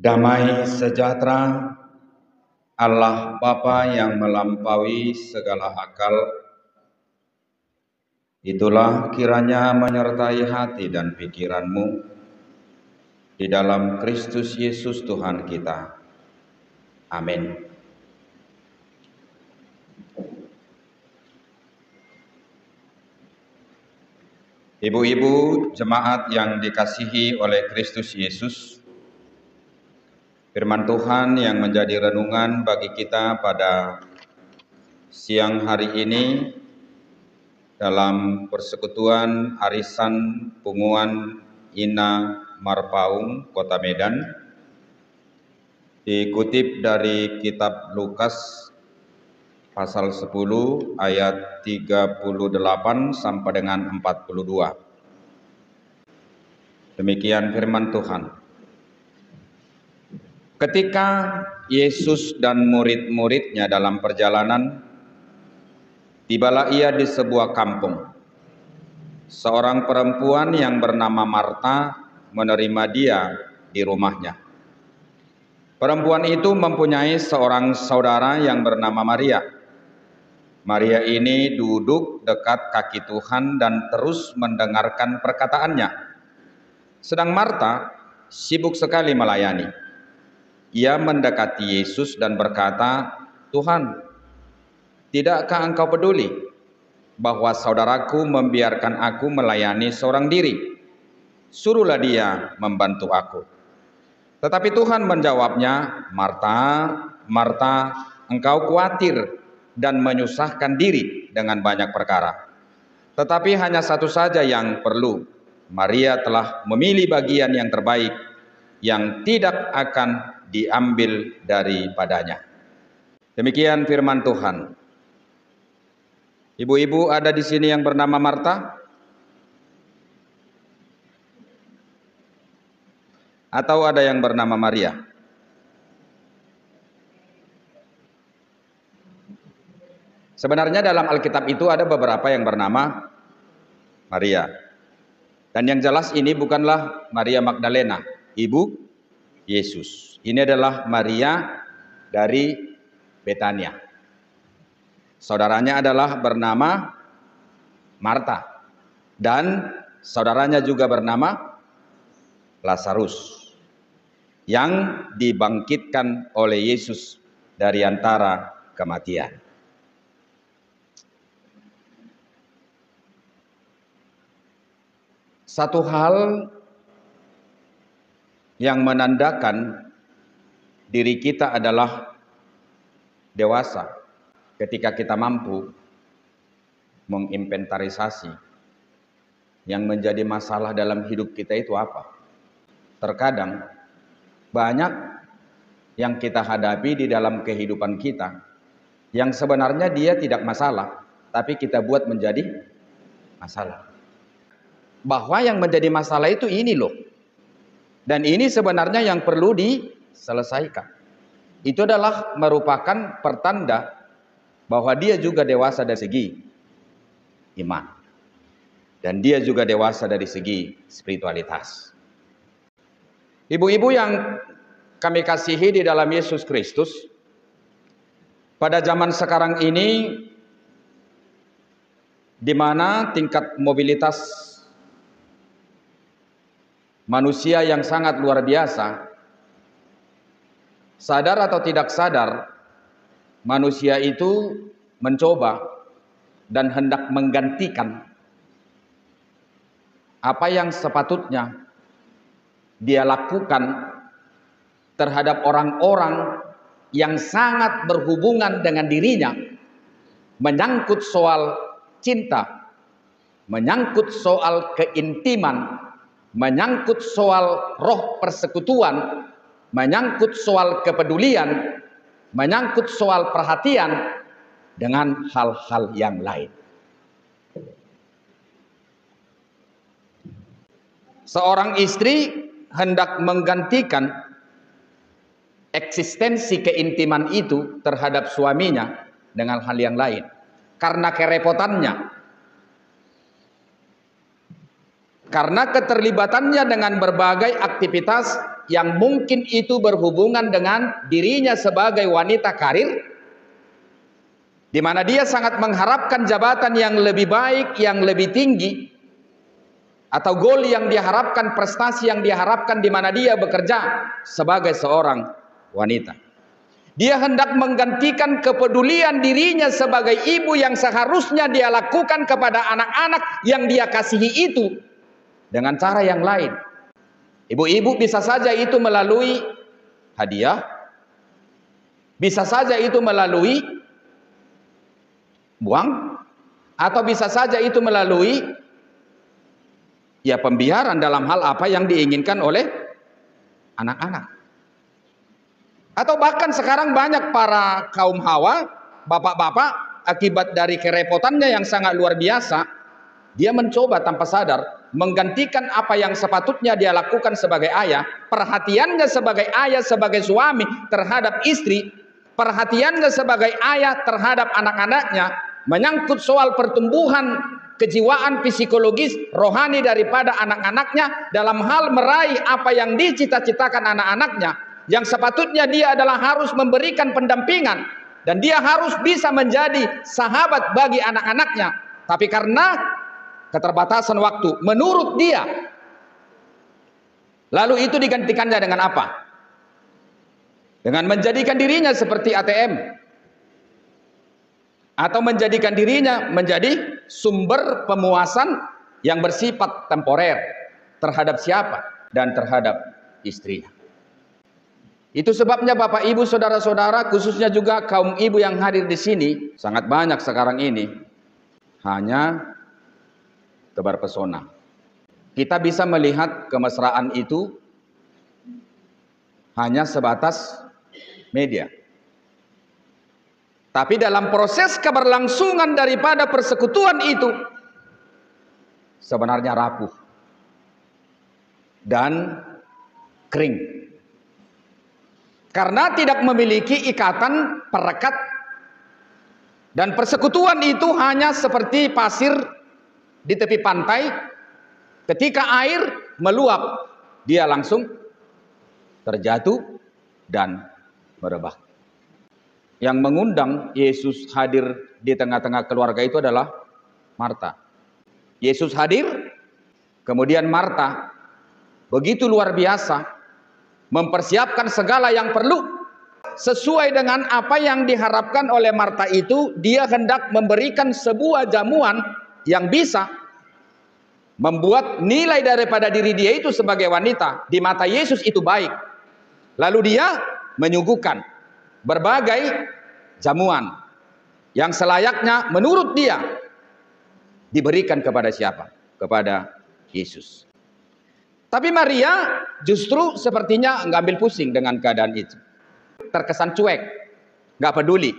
Damai sejahtera Allah Bapa yang melampaui segala akal, itulah kiranya menyertai hati dan pikiranmu di dalam Kristus Yesus Tuhan kita. Amin. Ibu-ibu jemaat yang dikasihi oleh Kristus Yesus, firman Tuhan yang menjadi renungan bagi kita pada siang hari ini dalam persekutuan arisan Punguan Ina Marpaung, Kota Medan, dikutip dari kitab Lukas pasal 10 ayat 38 sampai dengan 42. Demikian firman Tuhan. Ketika Yesus dan murid-muridnya dalam perjalanan, tibalah ia di sebuah kampung. Seorang perempuan yang bernama Marta menerima dia di rumahnya. Perempuan itu mempunyai seorang saudara yang bernama Maria. Maria ini duduk dekat kaki Tuhan dan terus mendengarkan perkataannya. Sedang Marta sibuk sekali melayani. Ia mendekati Yesus dan berkata, "Tuhan, tidakkah engkau peduli bahwa saudaraku membiarkan aku melayani seorang diri? Suruhlah dia membantu aku." Tetapi Tuhan menjawabnya, "Marta, Marta, engkau khawatir dan menyusahkan diri dengan banyak perkara. Tetapi hanya satu saja yang perlu. Maria telah memilih bagian yang terbaik, yang tidak akan diambil daripadanya." Demikian firman Tuhan. Ibu-ibu ada di sini yang bernama Marta? Atau ada yang bernama Maria? Sebenarnya dalam Alkitab itu ada beberapa yang bernama Maria. Dan yang jelas ini bukanlah Maria Magdalena, ibu Yesus. Ini adalah Maria dari Betania. Saudaranya adalah bernama Marta. Dan saudaranya juga bernama Lazarus, yang dibangkitkan oleh Yesus dari antara kematian. Satu hal yang menandakan diri kita adalah dewasa ketika kita mampu menginventarisasi yang menjadi masalah dalam hidup kita itu apa. Terkadang banyak yang kita hadapi di dalam kehidupan kita yang sebenarnya dia tidak masalah, tapi kita buat menjadi masalah. Bahwa yang menjadi masalah itu ini loh. Dan ini sebenarnya yang perlu diselesaikan. Itu adalah merupakan pertanda bahwa dia juga dewasa dari segi iman. Dan dia juga dewasa dari segi spiritualitas. Ibu-ibu yang kami kasihi di dalam Yesus Kristus, pada zaman sekarang ini di mana tingkat mobilitas manusia yang sangat luar biasa, sadar atau tidak sadar, manusia itu mencoba dan hendak menggantikan apa yang sepatutnya dia lakukan terhadap orang-orang yang sangat berhubungan dengan dirinya, menyangkut soal cinta, menyangkut soal keintiman, menyangkut soal roh persekutuan, menyangkut soal kepedulian, menyangkut soal perhatian dengan hal-hal yang lain. Seorang istri hendak menggantikan eksistensi keintiman itu terhadap suaminya dengan hal yang lain karena kerepotannya, karena keterlibatannya dengan berbagai aktivitas yang mungkin itu berhubungan dengan dirinya sebagai wanita karir, di mana dia sangat mengharapkan jabatan yang lebih baik, yang lebih tinggi, atau goal yang diharapkan, prestasi yang diharapkan, di mana dia bekerja sebagai seorang wanita. Dia hendak menggantikan kepedulian dirinya sebagai ibu yang seharusnya dia lakukan kepada anak-anak yang dia kasihi itu dengan cara yang lain. Ibu-ibu bisa saja itu melalui hadiah, bisa saja itu melalui buang, atau bisa saja itu melalui ya pembiaran dalam hal apa yang diinginkan oleh anak-anak. Atau bahkan sekarang banyak para kaum hawa, bapak-bapak, akibat dari kerepotannya yang sangat luar biasa, dia mencoba tanpa sadar menggantikan apa yang sepatutnya dia lakukan sebagai ayah, perhatiannya sebagai ayah, sebagai suami terhadap istri, perhatiannya sebagai ayah terhadap anak-anaknya, menyangkut soal pertumbuhan kejiwaan, psikologis, rohani daripada anak-anaknya, dalam hal meraih apa yang dicita-citakan anak-anaknya, yang sepatutnya dia adalah harus memberikan pendampingan dan dia harus bisa menjadi sahabat bagi anak-anaknya. Tapi karena keterbatasan waktu menurut dia, lalu itu digantikannya dengan apa? Dengan menjadikan dirinya seperti ATM, atau menjadikan dirinya menjadi sumber pemuasan yang bersifat temporer terhadap siapa? Dan terhadap istrinya. Itu sebabnya Bapak Ibu saudara-saudara, khususnya juga kaum ibu yang hadir di sini, sangat banyak sekarang ini hanya tebar pesona. Kita bisa melihat kemesraan itu hanya sebatas media. Tapi dalam proses keberlangsungan daripada persekutuan itu sebenarnya rapuh dan kering. Karena tidak memiliki ikatan perekat, dan persekutuan itu hanya seperti pasir di tepi pantai. Ketika air meluap, dia langsung terjatuh dan merebah. Yang mengundang Yesus hadir di tengah-tengah keluarga itu adalah Marta. Yesus hadir, kemudian Marta begitu luar biasa mempersiapkan segala yang perlu sesuai dengan apa yang diharapkan oleh Marta itu. Dia hendak memberikan sebuah jamuan yang bisa membuat nilai daripada diri dia itu sebagai wanita di mata Yesus itu baik. Lalu dia menyuguhkan berbagai jamuan yang selayaknya menurut dia diberikan kepada siapa? Kepada Yesus. Tapi Maria justru sepertinya nggak ambil pusing dengan keadaan itu. Terkesan cuek, nggak peduli,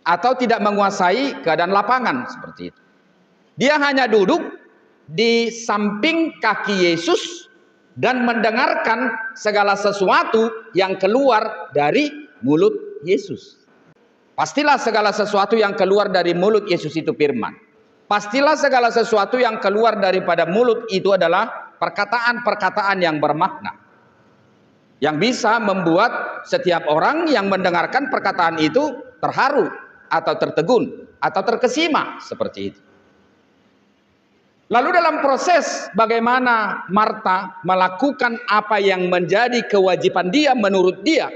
atau tidak menguasai keadaan lapangan seperti itu. Dia hanya duduk di samping kaki Yesus dan mendengarkan segala sesuatu yang keluar dari mulut Yesus. Pastilah segala sesuatu yang keluar dari mulut Yesus itu firman. Pastilah segala sesuatu yang keluar daripada mulut itu adalah perkataan-perkataan yang bermakna, yang bisa membuat setiap orang yang mendengarkan perkataan itu terharu atau tertegun atau terkesima seperti itu. Lalu dalam proses bagaimana Marta melakukan apa yang menjadi kewajiban dia menurut dia,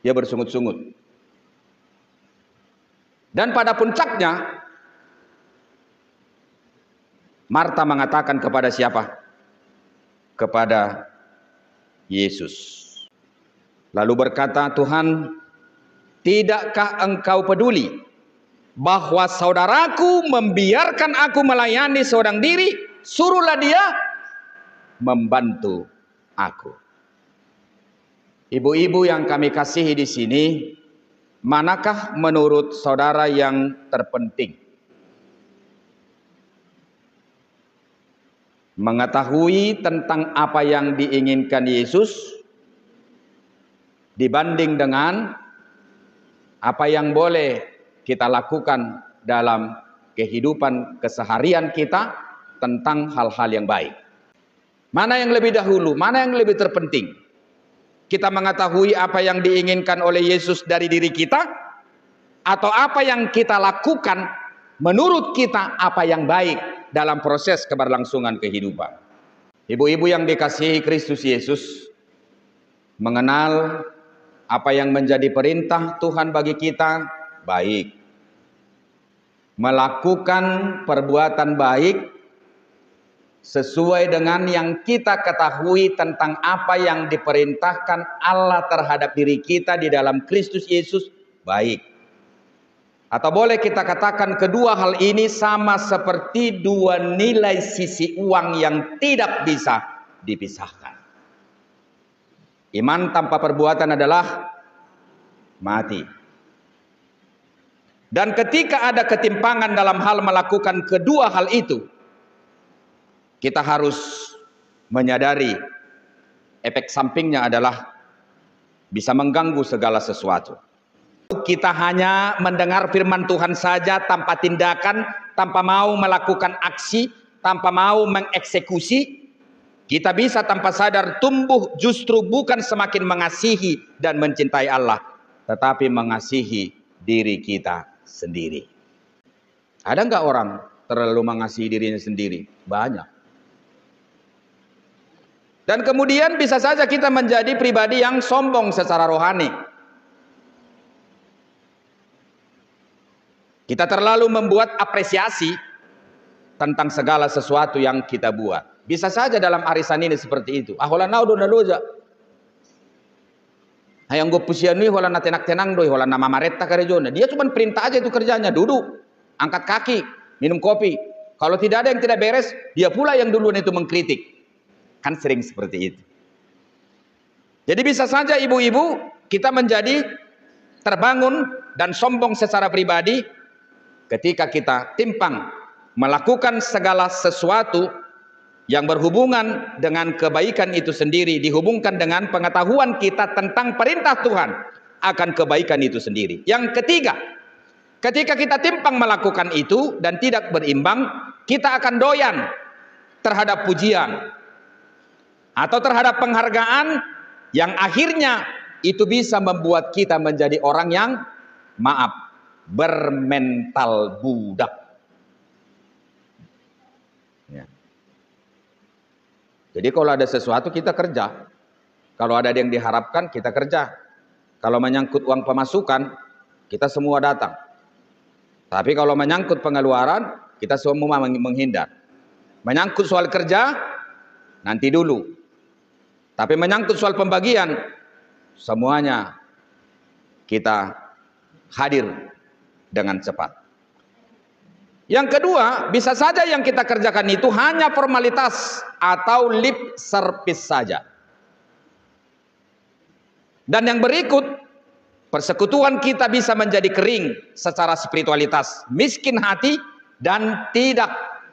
dia bersungut-sungut. Dan pada puncaknya Marta mengatakan kepada siapa? Kepada Yesus. Lalu berkata, Tuhan, tidakkah engkau peduli bahwa saudaraku membiarkan aku melayani seorang diri? Suruhlah dia membantu aku. Ibu-ibu yang kami kasihi di sini, manakah menurut saudara yang terpenting? Mengetahui tentang apa yang diinginkan Yesus dibanding dengan apa yang boleh kita lakukan dalam kehidupan keseharian kita tentang hal-hal yang baik. Mana yang lebih dahulu, mana yang lebih terpenting? Kita mengetahui apa yang diinginkan oleh Yesus dari diri kita, atau apa yang kita lakukan menurut kita apa yang baik dalam proses keberlangsungan kehidupan. Ibu-ibu yang dikasihi Kristus Yesus, mengenal apa yang menjadi perintah Tuhan bagi kita baik, melakukan perbuatan baik sesuai dengan yang kita ketahui tentang apa yang diperintahkan Allah terhadap diri kita di dalam Kristus Yesus baik. Atau boleh kita katakan kedua hal ini sama seperti dua nilai sisi uang yang tidak bisa dipisahkan. Iman tanpa perbuatan adalah mati. Dan ketika ada ketimpangan dalam hal melakukan kedua hal itu, kita harus menyadari efek sampingnya adalah bisa mengganggu segala sesuatu. Kita hanya mendengar firman Tuhan saja tanpa tindakan, tanpa mau melakukan aksi, tanpa mau mengeksekusi, kita bisa tanpa sadar tumbuh justru bukan semakin mengasihi dan mencintai Allah, tetapi mengasihi diri kita sendiri. Ada nggak orang terlalu mengasihi dirinya sendiri? Banyak. Dan kemudian bisa saja kita menjadi pribadi yang sombong secara rohani. Kita terlalu membuat apresiasi tentang segala sesuatu yang kita buat. Bisa saja dalam arisan ini seperti itu. Hola nau do naloja. Hayang go pusianui hola na tenak-tenang doi hola na mamaretta karejona. Dia cuma perintah aja itu kerjanya, duduk, angkat kaki, minum kopi. Kalau tidak ada yang tidak beres, dia pula yang duluan itu mengkritik. Kan sering seperti itu. Jadi bisa saja ibu-ibu kita menjadi terbangun dan sombong secara pribadi ketika kita timpang melakukan segala sesuatu yang berhubungan dengan kebaikan itu sendiri, dihubungkan dengan pengetahuan kita tentang perintah Tuhan akan kebaikan itu sendiri. Yang ketiga, ketika kita timpang melakukan itu dan tidak berimbang, kita akan doyan terhadap pujian atau terhadap penghargaan yang akhirnya itu bisa membuat kita menjadi orang yang bermental budak. Ya. Jadi kalau ada sesuatu kita kerja, kalau ada yang diharapkan kita kerja, kalau menyangkut uang pemasukan kita semua datang, tapi kalau menyangkut pengeluaran kita semua menghindar. Menyangkut soal kerja nanti dulu, tapi menyangkut soal pembagian semuanya kita hadir dengan cepat. Yang kedua, bisa saja yang kita kerjakan itu hanya formalitas atau lip service saja. Dan yang berikut, persekutuan kita bisa menjadi kering secara spiritualitas, miskin hati dan tidak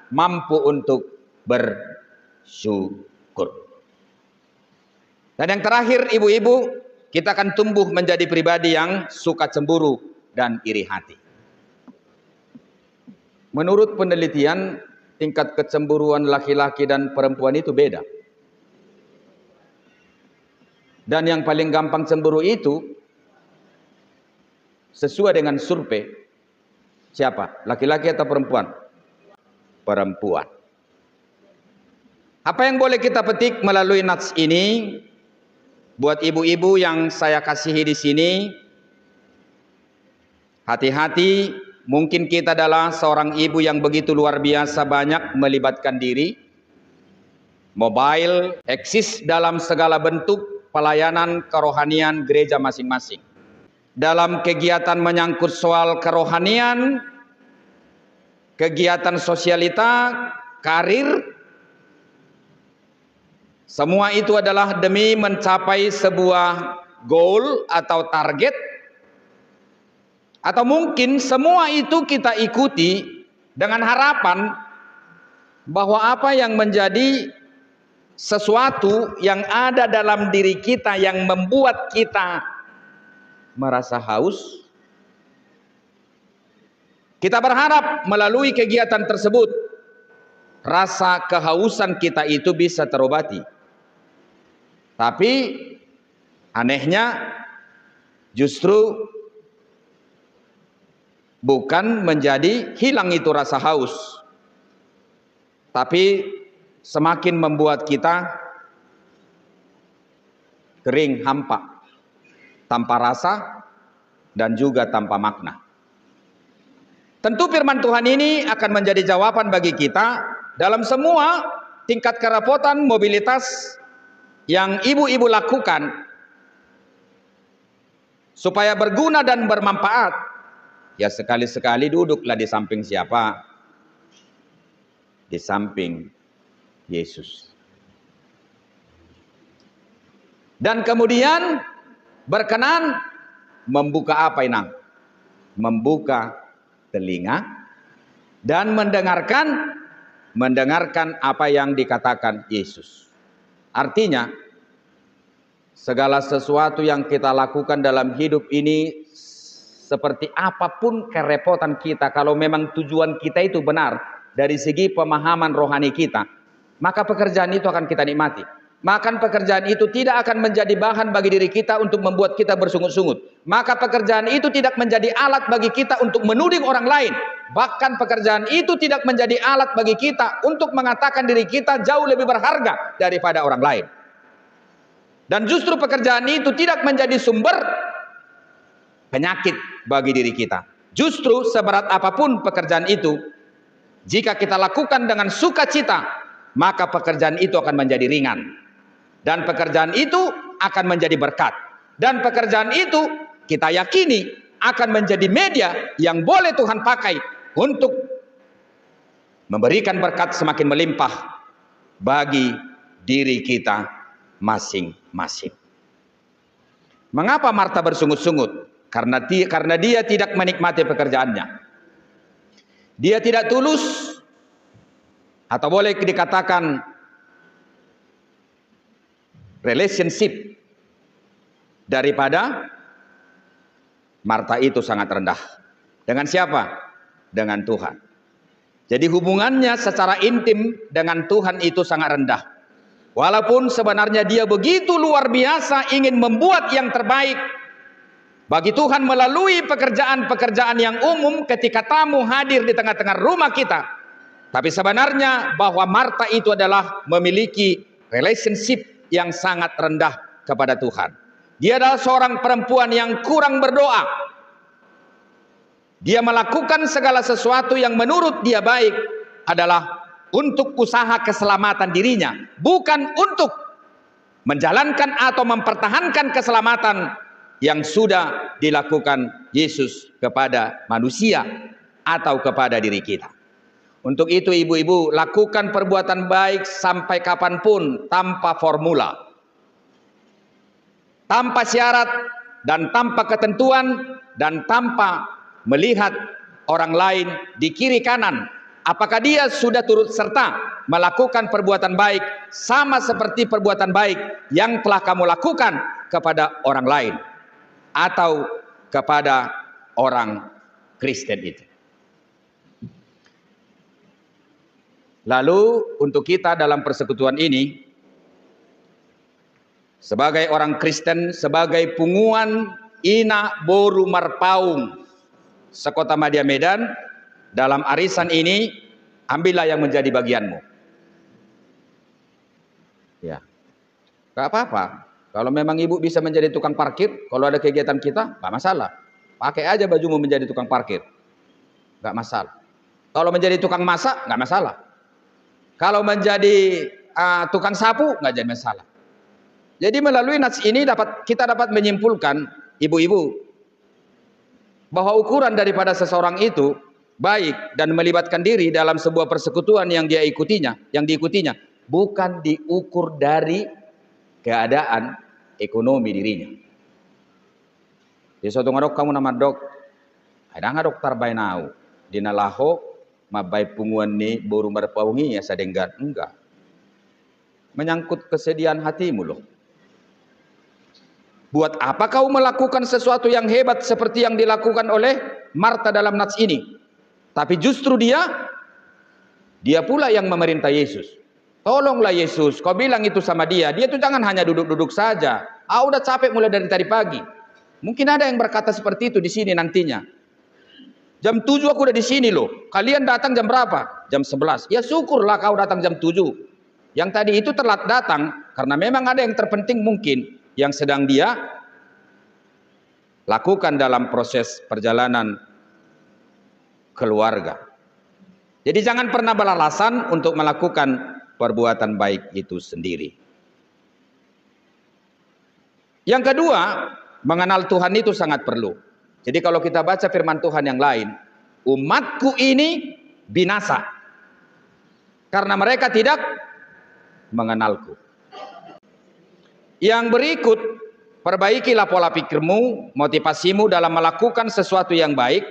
mampu untuk bersyukur. Dan yang terakhir ibu-ibu, kita akan tumbuh menjadi pribadi yang suka cemburu dan iri hati. Menurut penelitian, tingkat kecemburuan laki-laki dan perempuan itu beda. Dan yang paling gampang cemburu itu sesuai dengan survei, siapa? Laki-laki atau perempuan? Perempuan. Apa yang boleh kita petik melalui nats ini buat ibu-ibu yang saya kasihi di sini? Hati-hati, mungkin kita adalah seorang ibu yang begitu luar biasa banyak melibatkan diri. Mobile eksis dalam segala bentuk pelayanan kerohanian gereja masing-masing. Dalam kegiatan menyangkut soal kerohanian, kegiatan sosialita, karir, semua itu adalah demi mencapai sebuah goal atau target. Atau mungkin semua itu kita ikuti dengan harapan bahwa apa yang menjadi sesuatu yang ada dalam diri kita yang membuat kita merasa haus, kita berharap melalui kegiatan tersebut rasa kehausan kita itu bisa terobati. Tapi Anehnya justru bukan menjadi hilang itu rasa haus, tapi semakin membuat kita kering, hampa, tanpa rasa dan juga tanpa makna. Tentu firman Tuhan ini akan menjadi jawaban bagi kita dalam semua tingkat kerepotan mobilitas yang ibu-ibu lakukan supaya berguna dan bermanfaat. Ya, sekali-sekali duduklah di samping siapa? Di samping Yesus. Dan kemudian berkenan membuka apa ini? Membuka telinga dan mendengarkan apa yang dikatakan Yesus. Artinya, segala sesuatu yang kita lakukan dalam hidup ini, seperti apapun kerepotan kita, kalau memang tujuan kita itu benar dari segi pemahaman rohani kita, maka pekerjaan itu akan kita nikmati. Maka pekerjaan itu tidak akan menjadi bahan bagi diri kita untuk membuat kita bersungut-sungut. Maka pekerjaan itu tidak menjadi alat bagi kita untuk menuding orang lain. Bahkan pekerjaan itu tidak menjadi alat bagi kita untuk mengatakan diri kita jauh lebih berharga daripada orang lain. Dan justru pekerjaan itu tidak menjadi sumber penyakit bagi diri kita. Justru seberat apapun pekerjaan itu, jika kita lakukan dengan sukacita, maka pekerjaan itu akan menjadi ringan. Dan pekerjaan itu akan menjadi berkat. Dan pekerjaan itu kita yakini akan menjadi media yang boleh Tuhan pakai untuk memberikan berkat semakin melimpah bagi diri kita masing-masing. Mengapa Marta bersungut-sungut? Karena dia tidak menikmati pekerjaannya. Dia tidak tulus, atau boleh dikatakan relationship daripada Marta itu sangat rendah. Dengan siapa? Dengan Tuhan. Jadi hubungannya secara intim dengan Tuhan itu sangat rendah. Walaupun sebenarnya dia begitu luar biasa ingin membuat yang terbaik bagi Tuhan melalui pekerjaan-pekerjaan yang umum ketika tamu hadir di tengah-tengah rumah kita. Tapi sebenarnya bahwa Marta itu adalah memiliki relationship yang sangat rendah kepada Tuhan. Dia adalah seorang perempuan yang kurang berdoa. Dia melakukan segala sesuatu yang menurut dia baik adalah untuk usaha keselamatan dirinya, bukan untuk menjalankan atau mempertahankan keselamatan yang sudah dilakukan Yesus kepada manusia atau kepada diri kita. Untuk itu ibu-ibu, lakukan perbuatan baik sampai kapanpun tanpa formula, tanpa syarat dan tanpa ketentuan, dan tanpa melihat orang lain di kiri kanan apakah dia sudah turut serta melakukan perbuatan baik sama seperti perbuatan baik yang telah kamu lakukan kepada orang lain atau kepada orang Kristen itu. Lalu untuk kita dalam persekutuan ini, sebagai orang Kristen, sebagai punguan Ina Boru Marpaung Sekota Madya Medan, dalam arisan ini ambillah yang menjadi bagianmu. Ya, gak apa-apa. Kalau memang ibu bisa menjadi tukang parkir, kalau ada kegiatan kita, gak masalah. Pakai aja bajumu menjadi tukang parkir, gak masalah. Kalau menjadi tukang masak, gak masalah. Kalau menjadi tukang sapu, nggak jadi masalah. Jadi melalui nats ini kita dapat menyimpulkan, ibu-ibu, bahwa ukuran daripada seseorang itu baik dan melibatkan diri dalam sebuah persekutuan yang diikutinya, bukan diukur dari keadaan ekonomi dirinya. Di suatu ngadok kamu nama dok, ada ngadok tarbainau, dinalaho mabai punguan ni boru marpaungi ya sadenggan, enggak. Menyangkut kesedihan hatimu loh. Buat apa kau melakukan sesuatu yang hebat seperti yang dilakukan oleh Marta dalam nats ini? Tapi justru dia pula yang memerintah Yesus. Tolonglah Yesus, kau bilang itu sama dia. Dia tuh jangan hanya duduk-duduk saja. Udah capek mulai dari tadi pagi. Mungkin ada yang berkata seperti itu di sini nantinya. Jam 7 aku udah di sini loh. Kalian datang jam berapa? Jam 11. Ya syukurlah kau datang jam 7. Yang tadi itu telat datang karena memang ada yang terpenting mungkin yang sedang dia lakukan dalam proses perjalanan keluarga. Jadi jangan pernah beralasan untuk melakukan perbuatan baik itu sendiri. Yang kedua, mengenal Tuhan itu sangat perlu. Jadi kalau kita baca firman Tuhan yang lain, umatku ini binasa karena mereka tidak mengenalku. Yang berikut, perbaikilah pola pikirmu, motivasimu dalam melakukan sesuatu yang baik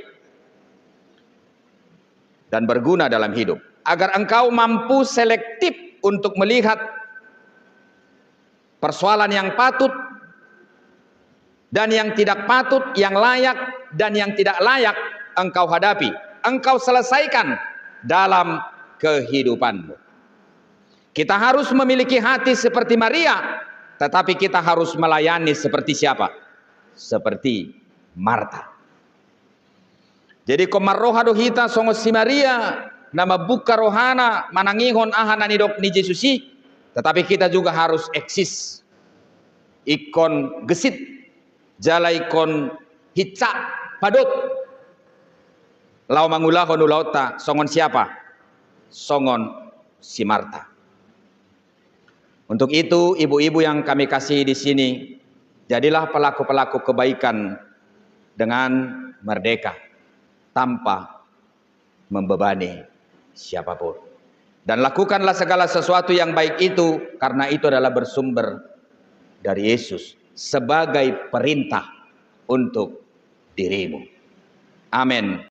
dan berguna dalam hidup, agar engkau mampu selektif untuk melihat persoalan yang patut dan yang tidak patut, yang layak dan yang tidak layak engkau hadapi, engkau selesaikan dalam kehidupanmu. Kita harus memiliki hati seperti Maria, tetapi kita harus melayani seperti siapa? Seperti Marta. Jadi komaroha dohita songo si Maria nama buka rohana manangihon ahana nidok ni Jesusi, tetapi kita juga harus eksis ikon gesit jalaikon hica padut lau mangulahon ulauta songon siapa? Songon si Marta. Untuk itu ibu-ibu yang kami kasih di sini, jadilah pelaku-pelaku kebaikan dengan merdeka, tanpa membebani siapapun. Dan lakukanlah segala sesuatu yang baik itu, karena itu adalah bersumber dari Yesus sebagai perintah untuk dirimu. Amin.